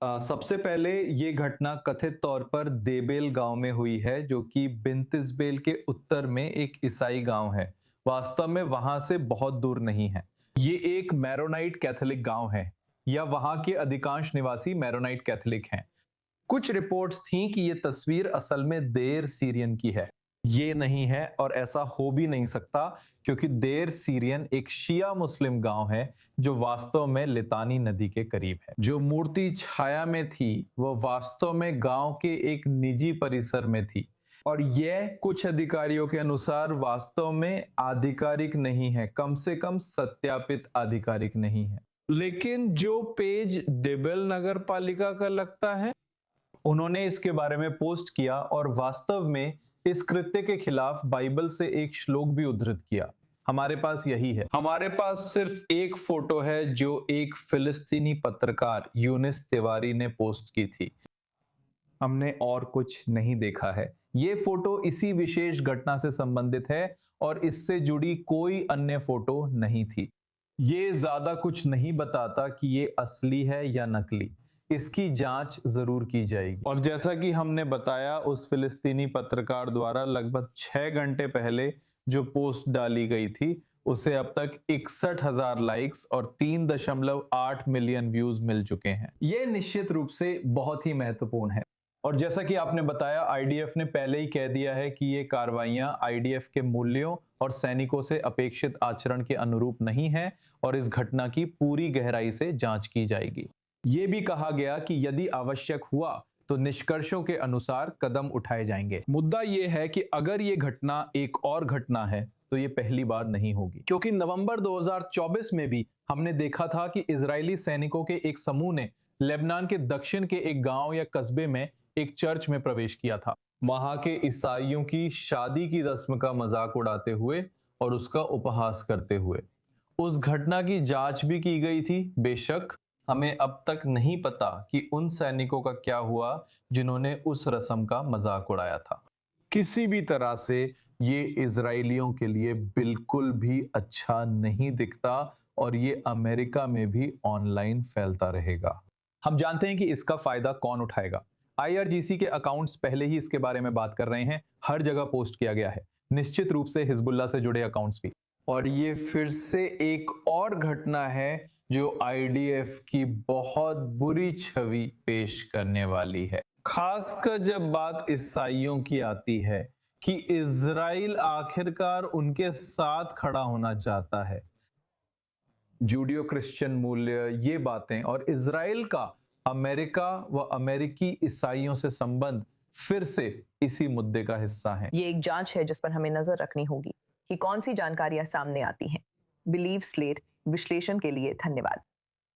सबसे पहले ये घटना कथित तौर पर देबेल गांव में हुई है, जो कि बिंतिसबेल के उत्तर में एक ईसाई गांव है। वास्तव में वहां से बहुत दूर नहीं है। ये एक मैरोनाइट कैथोलिक गांव है, या वहां के अधिकांश निवासी मैरोनाइट कैथोलिक हैं। कुछ रिपोर्ट्स थीं कि ये तस्वीर असल में देर सीरियन की है। ये नहीं है और ऐसा हो भी नहीं सकता, क्योंकि देर सीरियन एक शिया मुस्लिम गांव है जो वास्तव में लितानी नदी के करीब है। जो मूर्ति छाया में थी वो वास्तव में गांव के एक निजी परिसर में थी, और यह कुछ अधिकारियों के अनुसार वास्तव में आधिकारिक नहीं है, कम से कम सत्यापित आधिकारिक नहीं है। लेकिन जो पेज देबेल नगर पालिका का लगता है, उन्होंने इसके बारे में पोस्ट किया और वास्तव में इस कृत्य के खिलाफ बाइबल से एक श्लोक भी उद्धृत किया। हमारे पास यही है। हमारे पास सिर्फ एक फोटो है जो एक फिलिस्तीनी पत्रकार यूनिस तिवारी ने पोस्ट की थी। हमने और कुछ नहीं देखा है। ये फोटो इसी विशेष घटना से संबंधित है और इससे जुड़ी कोई अन्य फोटो नहीं थी। ये ज्यादा कुछ नहीं बताता कि ये असली है या नकली। इसकी जांच जरूर की जाएगी। और जैसा कि हमने बताया, उस फिलिस्तीनी पत्रकार द्वारा लगभग 6 घंटे पहले जो पोस्ट डाली गई थी, उसे अब तक 61,000 लाइक्स और 3.8 मिलियन व्यूज मिल चुके हैं। यह निश्चित रूप से बहुत ही महत्वपूर्ण है। और जैसा कि आपने बताया, आईडीएफ ने पहले ही कह दिया है कि ये कार्रवाइयां आईडीएफ के मूल्यों और सैनिकों से अपेक्षित आचरण के अनुरूप नहीं है और इस घटना की पूरी गहराई से जांच की जाएगी। ये भी कहा गया कि यदि आवश्यक हुआ तो निष्कर्षों के अनुसार कदम उठाए जाएंगे। मुद्दा यह है कि अगर ये घटना एक और घटना है तो ये पहली बार नहीं होगी, क्योंकि नवंबर 2024 में भी हमने देखा था कि इजरायली सैनिकों के एक समूह ने लेबनान के दक्षिण के एक गांव या कस्बे में एक चर्च में प्रवेश किया था, वहां के ईसाइयों की शादी की रस्म का मजाक उड़ाते हुए और उसका उपहास करते हुए। उस घटना की जांच भी की गई थी। बेशक हमें अब तक नहीं पता कि उन सैनिकों का क्या हुआ जिन्होंने उस रस्म का मजाक उड़ाया था। किसी भी तरह से ये इजरायलियों के लिए बिल्कुल भी अच्छा नहीं दिखता और ये अमेरिका में भी ऑनलाइन फैलता रहेगा। हम जानते हैं कि इसका फायदा कौन उठाएगा। आईआरजीसी के अकाउंट्स पहले ही इसके बारे में बात कर रहे हैं, हर जगह पोस्ट किया गया है, निश्चित रूप से हिजबुल्लाह से जुड़े अकाउंट्स भी। और ये फिर से एक और घटना है जो आईडीएफ की बहुत बुरी छवि पेश करने वाली है, खासकर जब बात ईसाइयों की आती है कि इजराइल आखिरकार उनके साथ खड़ा होना चाहता है। जूडियो क्रिश्चियन मूल्य, ये बातें और इजराइल का अमेरिका व अमेरिकी ईसाइयों से संबंध फिर से इसी मुद्दे का हिस्सा है। ये एक जांच है जिस पर हमें नजर रखनी होगी कि कौन सी जानकारियां सामने आती हैं। बिलीव स्लेट विश्लेषण के लिए धन्यवाद।